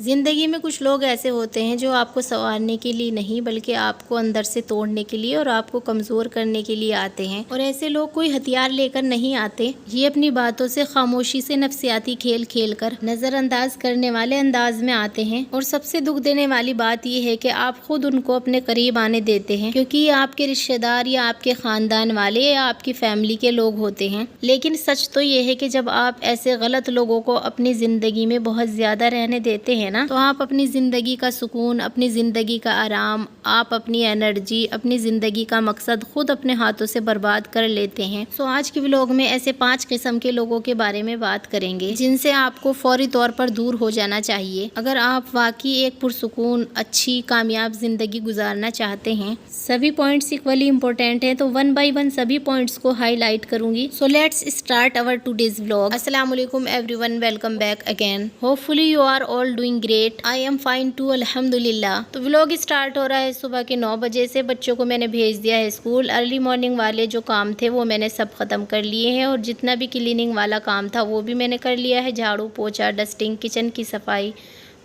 زندگی میں کچھ لوگ ایسے ہوتے ہیں جو آپ کو سنوارنے کے لیے نہیں بلکہ آپ کو اندر سے توڑنے کے لیے اور آپ کو کمزور کرنے کے لیے آتے ہیں، اور ایسے لوگ کوئی ہتھیار لے کر نہیں آتے، یہ اپنی باتوں سے خاموشی سے نفسیاتی کھیل کھیل کر نظر انداز کرنے والے انداز میں آتے ہیں۔ اور سب سے دکھ دینے والی بات یہ ہے کہ آپ خود ان کو اپنے قریب آنے دیتے ہیں، کیونکہ یہ آپ کے رشتہ دار یا آپ کے خاندان والے یا آپ کی فیملی کے لوگ ہوتے ہیں۔ لیکن سچ تو یہ ہے کہ جب آپ ایسے غلط لوگوں کو اپنی زندگی میں بہت زیادہ رہنے دیتے ہیں نا، تو آپ اپنی زندگی کا سکون، اپنی زندگی کا آرام، آپ اپنی انرجی، اپنی زندگی کا مقصد خود اپنے ہاتھوں سے برباد کر لیتے ہیں۔ سو آج کے ولاگ میں ایسے 5 قسم کے لوگوں کے بارے میں بات کریں گے جن سے آپ کو فوری طور پر دور ہو جانا چاہیے اگر آپ واقعی ایک پرسکون، اچھی، کامیاب زندگی گزارنا چاہتے ہیں۔ سبھی پوائنٹس ایکولی امپورٹنٹ ہیں، تو 1 بائی 1 سبھی پوائنٹس کو ہائی لائٹ کروں گی۔ So let's start our today's vlog. السلام علیکم everyone, welcome back again. Hopefully you are all doing great, I am fine too, الحمد للہ۔ تو ولاگ اسٹارٹ ہو رہا ہے صبح کے 9 بجے سے۔ بچوں کو میں نے بھیج دیا ہے اسکول۔ ارلی مارننگ والے جو کام تھے وہ میں نے سب ختم کر لیے ہیں، اور جتنا بھی کلیننگ والا کام تھا وہ بھی میں نے کر لیا ہے۔ جھاڑو پوچھا، ڈسٹنگ، کچن کی صفائی،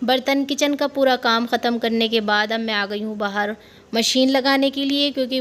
برتن، کچن کا پورا کام ختم کرنے کے بعد اب میں آ گئی ہوں باہر مشین لگانے کے لیے، کیونکہ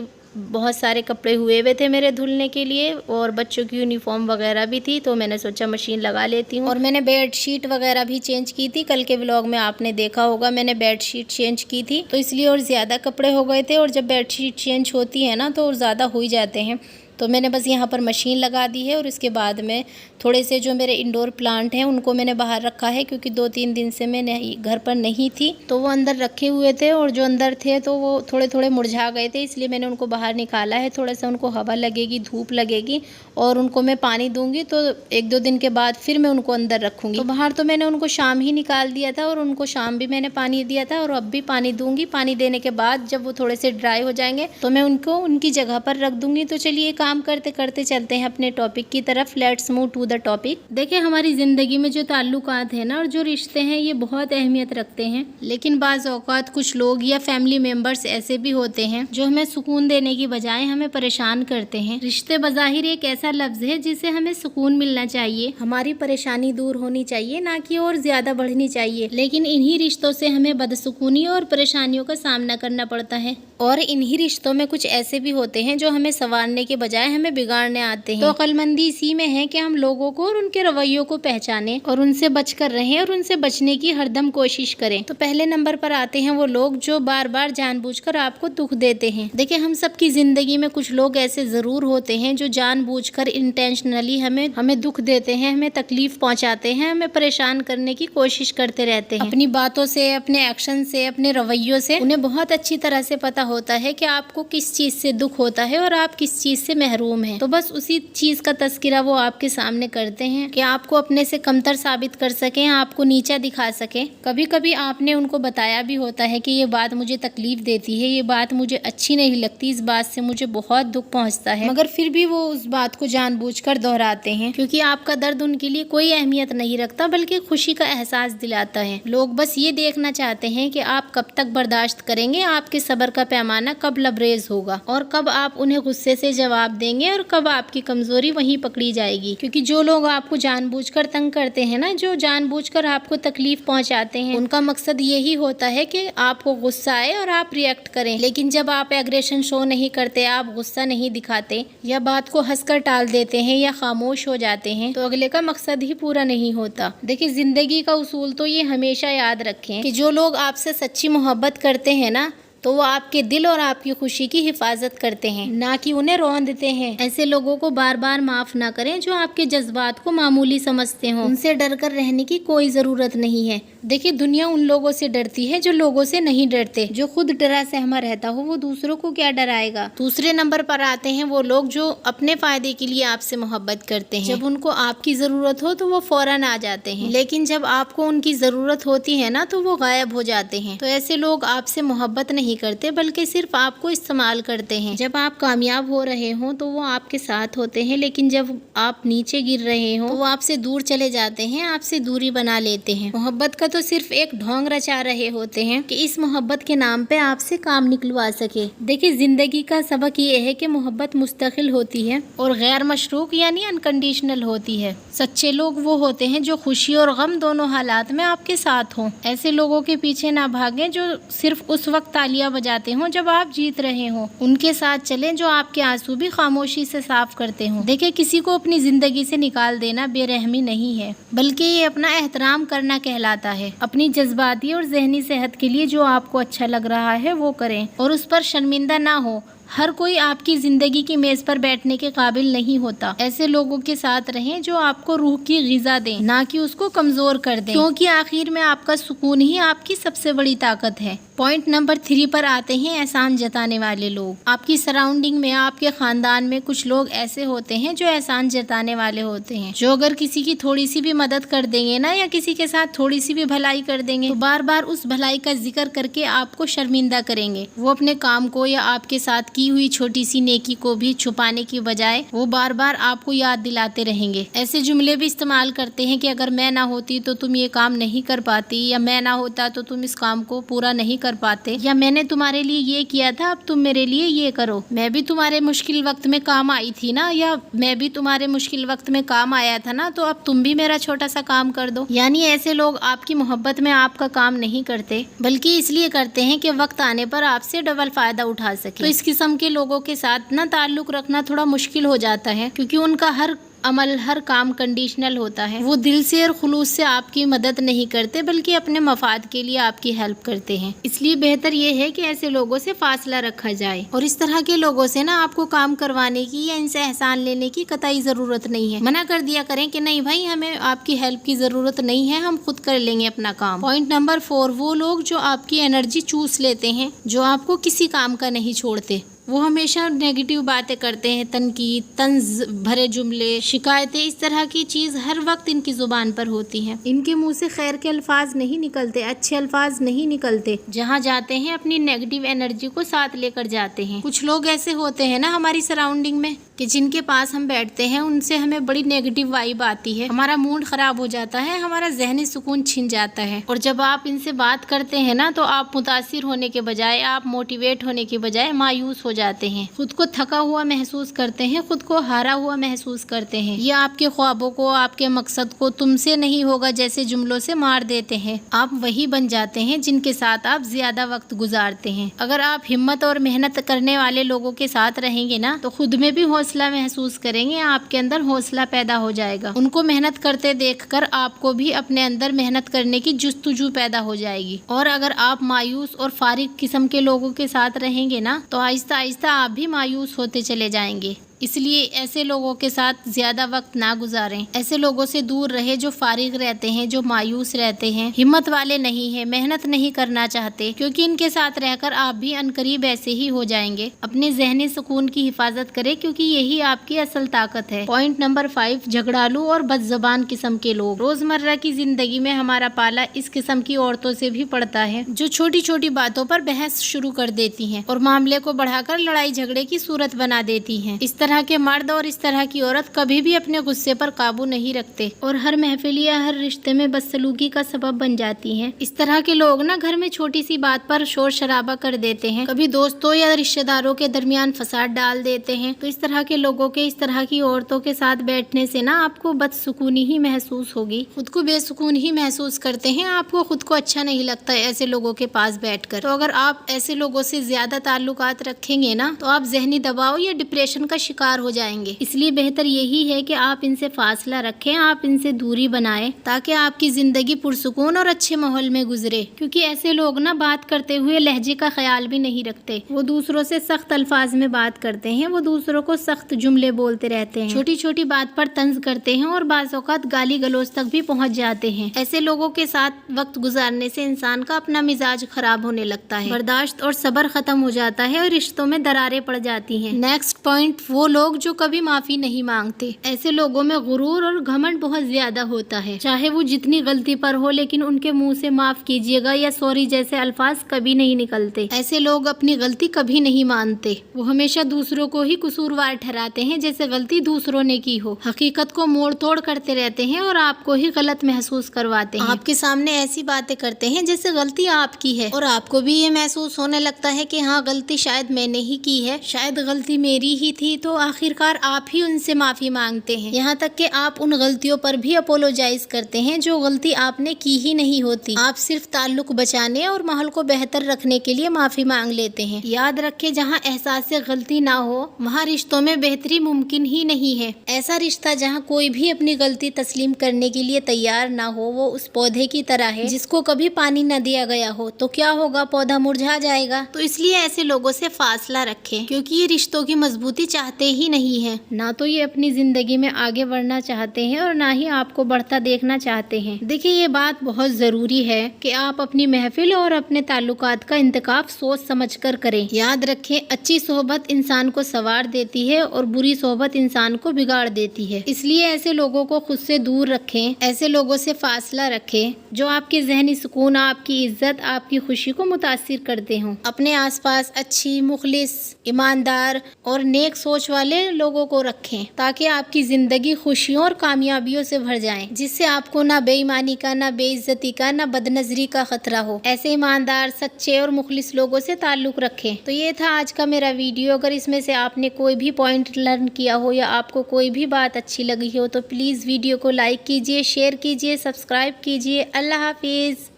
بہت سارے کپڑے ہوئے تھے میرے دھلنے کے لیے، اور بچوں کی یونیفارم وغیرہ بھی تھی، تو میں نے سوچا مشین لگا لیتی ہوں۔ اور میں نے بیڈ شیٹ وغیرہ بھی چینج کی تھی، کل کے ولاگ میں آپ نے دیکھا ہوگا میں نے بیڈ شیٹ چینج کی تھی، تو اس لیے اور زیادہ کپڑے ہو گئے تھے، اور جب بیڈ شیٹ چینج ہوتی ہے نا تو اور زیادہ ہو ہی جاتے ہیں، تو میں نے بس یہاں پر مشین لگا دی ہے۔ اور اس کے بعد میں تھوڑے سے جو میرے انڈور پلانٹ ہیں ان کو میں نے باہر رکھا ہے، کیونکہ 2-3 دن سے میں گھر پر نہیں تھی، تو وہ اندر رکھے ہوئے تھے، اور جو اندر تھے تو وہ تھوڑے تھوڑے مرجھا گئے تھے، اس لیے میں نے ان کو باہر نکالا ہے۔ تھوڑا سا ان کو ہوا لگے گی، دھوپ لگے گی، اور ان کو میں پانی دوں گی، تو 1-2 دن کے بعد پھر میں ان کو اندر رکھوں گی۔ تو باہر تو میں نے ان کو شام ہی نکال دیا تھا، اور ان کو شام بھی میں نے پانی دیا تھا، اور اب بھی پانی دوں گی۔ پانی دینے کے بعد جب وہ تھوڑے سے ڈرائی ہو جائیں گے تو میں ان کو ان کی جگہ پر رکھ دوں گی۔ تو چلیے کام کرتے کرتے چلتے ہیں اپنے ٹاپک کی طرف۔ Let's move to the topic. دیکھیں ہماری زندگی میں جو تعلقات ہیں نا اور جو رشتے ہیں یہ بہت اہمیت رکھتے ہیں، لیکن بعض اوقات کچھ لوگ یا فیملی ممبرس ایسے بھی ہوتے ہیں جو ہمیں سکون دینے کی بجائے ہمیں پریشان کرتے ہیں۔ رشتے بظاہر ایک ایسا لفظ ہے جس سے ہمیں سکون ملنا چاہیے، ہماری پریشانی دور ہونی چاہیے، نہ کہ اور زیادہ بڑھنی چاہیے، لیکن انہی رشتوں سے ہمیں بدسکونی اور پریشانیوں کا سامنا کرنا پڑتا ہے۔ اور انہی رشتوں میں کچھ ایسے بھی ہوتے ہیں جو ہمیں سنوارنے کے بجائے ہمیں بگاڑنے آتے ہیں۔ تو عقل مندی اسی میں ہے کہ ہم لوگوں کو اور ان کے رویوں کو پہچانیں اور ان سے بچ کر رہیں، اور ان سے بچنے کی ہر دم کوشش کریں۔ تو پہلے نمبر پر آتے ہیں وہ لوگ جو بار بار جان بوجھ کر آپ کو دکھ دیتے ہیں۔ دیکھیں ہم سب کی زندگی میں کچھ لوگ ایسے ضرور ہوتے ہیں جو جان بوجھ کر انٹینشنلی ہمیں دکھ دیتے ہیں، ہمیں تکلیف پہنچاتے ہیں، ہمیں پریشان کرنے کی کوشش کرتے رہتے ہیں۔ اپنی باتوں سے، اپنے ایکشن سے، اپنے رویوں سے انہیں بہت اچھی طرح سے پتا ہوتا ہے کہ آپ کو کس چیز سے دکھ ہوتا ہے اور آپ کس چیز سے محروم ہیں، تو بس اسی چیز کا تذکرہ وہ آپ کے سامنے کرتے ہیں کہ آپ کو اپنے سے کمتر ثابت کر سکیں، آپ کو نیچا دکھا سکیں۔ کبھی کبھی آپ نے ان کو بتایا بھی ہوتا ہے کہ یہ بات مجھے تکلیف دیتی ہے، یہ بات مجھے اچھی نہیں لگتی، اس بات سے مجھے بہت دکھ پہنچتا ہے، مگر پھر بھی وہ اس بات کو جان بوجھ کر دہراتے ہیں، کیونکہ آپ کا درد ان کے لیے کوئی اہمیت نہیں رکھتا بلکہ خوشی کا احساس دلاتا ہے۔ لوگ بس یہ دیکھنا چاہتے ہیں کہ آپ کب تک برداشت کریں گے، آپ کے صبر کا پیمانہ کب لبریز ہوگا، اور کب آپ انہیں غصے سے جواب دیں گے، اور کب آپ کی کمزوری وہیں پکڑی جائے گی۔ کیونکہ جو لوگ آپ کو جان بوجھ کر تنگ کرتے ہیں نا، جو جان بوجھ کر آپ کو تکلیف پہنچاتے ہیں، ان کا مقصد یہی ہوتا ہے کہ آپ کو غصہ آئے اور آپ ریئیکٹ کریں۔ لیکن جب آپ ایگریشن شو نہیں کرتے، آپ غصہ نہیں دکھاتے، یا بات کو ہنس کر ٹال دیتے ہیں یا خاموش ہو جاتے ہیں، تو اگلے کا مقصد ہی پورا نہیں ہوتا۔ دیکھیں زندگی کا اصول تو یہ ہمیشہ یاد رکھیں کہ جو لوگ آپ سے سچی محبت کرتے ہیں نا، تو وہ آپ کے دل اور آپ کی خوشی کی حفاظت کرتے ہیں، نہ کہ انہیں روندتے ہیں۔ ایسے لوگوں کو بار بار معاف نہ کریں جو آپ کے جذبات کو معمولی سمجھتے ہوں، ان سے ڈر کر رہنے کی کوئی ضرورت نہیں ہے۔ دیکھیں دنیا ان لوگوں سے ڈرتی ہے جو لوگوں سے نہیں ڈرتے، جو خود ڈرا سہما رہتا ہو وہ دوسروں کو کیا ڈرائے گا۔ دوسرے نمبر پر آتے ہیں وہ لوگ جو اپنے فائدے کے لیے آپ سے محبت کرتے ہیں، جب ان کو آپ کی ضرورت ہو تو وہ فوراً آ جاتے ہیں، لیکن جب آپ کو ان کی ضرورت ہوتی ہے نا تو وہ غائب ہو جاتے ہیں۔ تو ایسے لوگ آپ سے محبت نہیں نہیں کرتے بلکہ صرف آپ کو استعمال کرتے ہیں۔ جب آپ کامیاب ہو رہے ہوں تو وہ آپ کے ساتھ ہوتے ہیں، لیکن جب آپ نیچے گر رہے ہوں تو وہ آپ سے دور چلے جاتے ہیں، آپ سے دوری بنا لیتے ہیں۔ محبت کا تو صرف ایک ڈھونگ رچا رہے ہوتے ہیں کہ اس محبت کے نام پہ آپ سے کام نکلوا سکے۔ دیکھیں، زندگی کا سبق یہ ہے کہ محبت مستقل ہوتی ہے اور غیر مشروط یعنی انکنڈیشنل ہوتی ہے۔ سچے لوگ وہ ہوتے ہیں جو خوشی اور غم دونوں حالات میں آپ کے ساتھ ہوں۔ ایسے لوگوں کے پیچھے نہ بھاگیں جو صرف اس وقت تالیاں بجاتے ہوں جب آپ جیت رہے ہوں۔ ان کے ساتھ چلیں جو آپ کے آنسو بھی خاموشی سے صاف کرتے ہوں۔ دیکھیں، کسی کو اپنی زندگی سے نکال دینا بے رحمی نہیں ہے، بلکہ یہ اپنا احترام کرنا کہلاتا ہے۔ اپنی جذباتی اور ذہنی صحت کے لیے جو آپ کو اچھا لگ رہا ہے وہ کریں اور اس پر شرمندہ نہ ہو۔ ہر کوئی آپ کی زندگی کی میز پر بیٹھنے کے قابل نہیں ہوتا۔ ایسے لوگوں کے ساتھ رہیں جو آپ کو روح کی غذا دیں، نہ کہ اس کو کمزور کر دیں، کیونکہ آخر میں آپ کا سکون ہی آپ کی سب سے بڑی طاقت ہے۔ پوائنٹ نمبر 3 پر آتے ہیں احسان جتانے والے لوگ۔ آپ کی سراؤنڈنگ میں، آپ کے خاندان میں کچھ لوگ ایسے ہوتے ہیں جو احسان جتانے والے ہوتے ہیں، جو اگر کسی کی تھوڑی سی بھی مدد کر دیں گے نا، یا کسی کے ساتھ تھوڑی سی بھی بھلائی کر دیں گے، تو بار بار اس بھلائی کا ذکر کر کے آپ کو شرمندہ کریں گے۔ وہ اپنے کام کو یا آپ کے ساتھ کی ہوئی چھوٹی سی نیکی کو بھی چھپانے کی بجائے وہ بار بار آپ کو یاد دلاتے رہیں گے۔ ایسے جملے بھی استعمال کرتے ہیں کہ اگر میں نہ ہوتی تو تم یہ کام نہیں کر پاتی، یا میں نہ ہوتا تو تم اس کام کو پورا نہیں کر پاتے، یا میں نے تمہارے لیے یہ کیا تھا اب تم میرے لیے یہ کرو، میں بھی تمہارے مشکل وقت میں کام آئی تھی نا، یا میں بھی تمہارے مشکل وقت میں کام آیا تھا نا، تو اب تم بھی میرا چھوٹا سا کام کر دو۔ یعنی ایسے لوگ آپ کی محبت میں آپ کا کام نہیں کرتے، بلکہ اس لیے کرتے ہیں کہ وقت آنے پر آپ سے ڈبل فائدہ اٹھا سکے۔ تو اس قسم کے لوگوں کے ساتھ نا تعلق رکھنا تھوڑا مشکل ہو جاتا ہے، کیونکہ ان کا ہر عمل، ہر کام کنڈیشنل ہوتا ہے۔ وہ دل سے اور خلوص سے آپ کی مدد نہیں کرتے بلکہ اپنے مفاد کے لیے آپ کی ہیلپ کرتے ہیں۔ اس لیے بہتر یہ ہے کہ ایسے لوگوں سے فاصلہ رکھا جائے، اور اس طرح کے لوگوں سے نا آپ کو کام کروانے کی یا ان سے احسان لینے کی قطعی ضرورت نہیں ہے۔ منع کر دیا کریں کہ نہیں بھائی، ہمیں آپ کی ہیلپ کی ضرورت نہیں ہے، ہم خود کر لیں گے اپنا کام۔ پوائنٹ نمبر 4، وہ لوگ جو آپ کی انرجی چوس لیتے ہیں، جو آپ کو کسی کام کا نہیں چھوڑتے۔ وہ ہمیشہ نیگیٹو باتیں کرتے ہیں، تنقید، طنز بھرے جملے، شکایتیں، اس طرح کی چیز ہر وقت ان کی زبان پر ہوتی ہیں۔ ان کے منہ سے خیر کے الفاظ نہیں نکلتے، اچھے الفاظ نہیں نکلتے۔ جہاں جاتے ہیں اپنی نیگیٹو انرجی کو ساتھ لے کر جاتے ہیں۔ کچھ لوگ ایسے ہوتے ہیں نا ہماری سراؤنڈنگ میں کہ جن کے پاس ہم بیٹھتے ہیں ان سے ہمیں بڑی نیگیٹو وائب آتی ہے، ہمارا موڈ خراب ہو جاتا ہے، ہمارا ذہنی سکون چھن جاتا ہے۔ اور جب آپ ان سے بات کرتے ہیں نا تو آپ متاثر ہونے کے بجائے، آپ موٹیویٹ ہونے کے بجائے مایوس ہو جاتے ہیں، خود کو تھکا ہوا محسوس کرتے ہیں، خود کو ہارا ہوا محسوس کرتے ہیں، یہ آپ کے خوابوں کو، آپ کے مقصد کو تم سے نہیں ہوگا جیسے جملوں سے مار دیتے ہیں۔ آپ وہی بن جاتے ہیں جن کے ساتھ آپ زیادہ وقت گزارتے ہیں۔ اگر آپ ہمت اور محنت کرنے والے لوگوں کے ساتھ رہیں گے نا تو خود میں بھی حوصلہ محسوس کریں گے، آپ کے اندر حوصلہ پیدا ہو جائے گا۔ ان کو محنت کرتے دیکھ کر آپ کو بھی اپنے اندر محنت کرنے کی جستجو پیدا ہو جائے گی۔ اور اگر آپ مایوس اور فارغ قسم کے لوگوں کے ساتھ رہیں گے نا تو آہستہ آہستہ آپ بھی مایوس ہوتے چلے جائیں گے۔ اس لیے ایسے لوگوں کے ساتھ زیادہ وقت نہ گزاریں۔ ایسے لوگوں سے دور رہے جو فارغ رہتے ہیں، جو مایوس رہتے ہیں، ہمت والے نہیں ہیں، محنت نہیں کرنا چاہتے، کیونکہ ان کے ساتھ رہ کر آپ بھی عنقریب ایسے ہی ہو جائیں گے۔ اپنے ذہنی سکون کی حفاظت کریں کیونکہ یہی آپ کی اصل طاقت ہے۔ پوائنٹ نمبر 5، جھگڑالو اور بد زبان قسم کے لوگ۔ روزمرہ کی زندگی میں ہمارا پالا اس قسم کی عورتوں سے بھی پڑتا ہے جو چھوٹی چھوٹی باتوں پر بحث شروع کر دیتی ہیں اور معاملے کو بڑھا کر لڑائی جھگڑے کی صورت بنا دیتی ہیں۔ اس طرح کے مرد اور اس طرح کی عورت کبھی بھی اپنے غصے پر قابو نہیں رکھتے اور ہر محفل یا ہر رشتے میں بدسلوکی کا سبب بن جاتی ہیں۔ اس طرح کے لوگ نا گھر میں چھوٹی سی بات پر شور شرابہ کر دیتے ہیں، کبھی دوستوں یا رشتہ داروں کے درمیان فساد ڈال دیتے ہیں۔ تو اس طرح کے لوگوں کے، اس طرح کی عورتوں کے ساتھ بیٹھنے سے نا آپ کو بدسکونی ہی محسوس ہوگی، خود کو بے سکون ہی محسوس کرتے ہیں، آپ کو خود کو اچھا نہیں لگتا ایسے لوگوں کے پاس بیٹھ کر۔ تو اگر آپ ایسے لوگوں سے زیادہ تعلقات رکھیں گے نا تو آپ ذہنی دباؤ یا ڈپریشن کا شکار ہو جائیں گے۔ اس لیے بہتر یہی ہے کہ آپ ان سے فاصلہ رکھیں، آپ ان سے دوری بنائیں تاکہ آپ کی زندگی پرسکون اور اچھے ماحول میں گزرے، کیونکہ ایسے لوگ نا بات کرتے ہوئے لہجے کا خیال بھی نہیں رکھتے، وہ دوسروں سے سخت الفاظ میں بات کرتے ہیں، وہ دوسروں کو سخت جملے بولتے رہتے ہیں، چھوٹی چھوٹی بات پر طنز کرتے ہیں اور بعض اوقات گالی گلوچ تک بھی پہنچ جاتے ہیں۔ ایسے لوگوں کے ساتھ وقت گزارنے سے انسان کا اپنا مزاج خراب ہونے لگتا ہے، برداشت اور صبر ختم ہو جاتا ہے اور رشتوں میں دراریں پڑ جاتی ہیں۔ نیکسٹ پوائنٹ، وہ وہ لوگ جو کبھی معافی نہیں مانگتے۔ ایسے لوگوں میں غرور اور گھمنڈ بہت زیادہ ہوتا ہے، چاہے وہ جتنی غلطی پر ہو، لیکن ان کے منہ سے معاف کیجیے گا یا سوری جیسے الفاظ کبھی نہیں نکلتے۔ ایسے لوگ اپنی غلطی کبھی نہیں مانتے، وہ ہمیشہ دوسروں کو ہی قصوروار ٹھہراتے ہیں جیسے غلطی دوسروں نے کی ہو۔ حقیقت کو موڑ توڑ کرتے رہتے ہیں اور آپ کو ہی غلط محسوس کرواتے ہیں۔ آپ کے سامنے ایسی باتیں کرتے ہیں جیسے غلطی آپ کی ہے، اور آپ کو بھی یہ محسوس ہونے لگتا ہے کہ ہاں غلطی شاید میں نے ہی کی ہے، شاید غلطی میری ہی تھی، تو آخرکار آپ ہی ان سے معافی مانگتے ہیں، یہاں تک کہ آپ ان غلطیوں پر بھی اپولوجائز کرتے ہیں جو غلطی آپ نے کی ہی نہیں ہوتی۔ آپ صرف تعلق بچانے اور ماحول کو بہتر رکھنے کے لیے معافی مانگ لیتے ہیں۔ یاد رکھیں، جہاں احساس غلطی نہ ہو وہاں رشتوں میں بہتری ممکن ہی نہیں ہے۔ ایسا رشتہ جہاں کوئی بھی اپنی غلطی تسلیم کرنے کے لیے تیار نہ ہو وہ اس پودے کی طرح ہے جس کو کبھی پانی نہ دیا گیا ہو، تو کیا ہوگا؟ پودا مرجھا جائے گا۔ تو اس لیے ایسے لوگوں سے فاصلہ رکھیں، کیونکہ یہ رشتوں کی مضبوطی چاہتے ہی نہیں ہیں، نہ تو یہ اپنی زندگی میں آگے بڑھنا چاہتے ہیں اور نہ ہی آپ کو بڑھتا دیکھنا چاہتے ہیں۔ دیکھیں، یہ بات بہت ضروری ہے کہ آپ اپنی محفل اور اپنے تعلقات کا انتخاب سوچ سمجھ کر کریں۔ یاد رکھیں، اچھی صحبت انسان کو سنوار دیتی ہے اور بری صحبت انسان کو بگاڑ دیتی ہے۔ اس لیے ایسے لوگوں کو خود سے دور رکھیں، ایسے لوگوں سے فاصلہ رکھیں جو آپ کے ذہنی سکون، آپ کی عزت، آپ کی خوشی کو متاثر کرتے ہوں۔ اپنے آس پاس اچھی، مخلص، ایماندار اور نیک سوچ والے لوگوں کو رکھیں تاکہ آپ کی زندگی خوشیوں اور کامیابیوں سے بھر جائیں، جس سے آپ کو نہ بے ایمانی کا، نہ بے عزتی کا، نہ بد نظری کا خطرہ ہو۔ ایسے ایماندار، سچے اور مخلص لوگوں سے تعلق رکھیں۔ تو یہ تھا آج کا میرا ویڈیو۔ اگر اس میں سے آپ نے کوئی بھی پوائنٹ لرن کیا ہو یا آپ کو کوئی بھی بات اچھی لگی ہو تو پلیز ویڈیو کو لائک کیجیے، شیئر کیجیے، سبسکرائب کیجیے۔ اللہ حافظ۔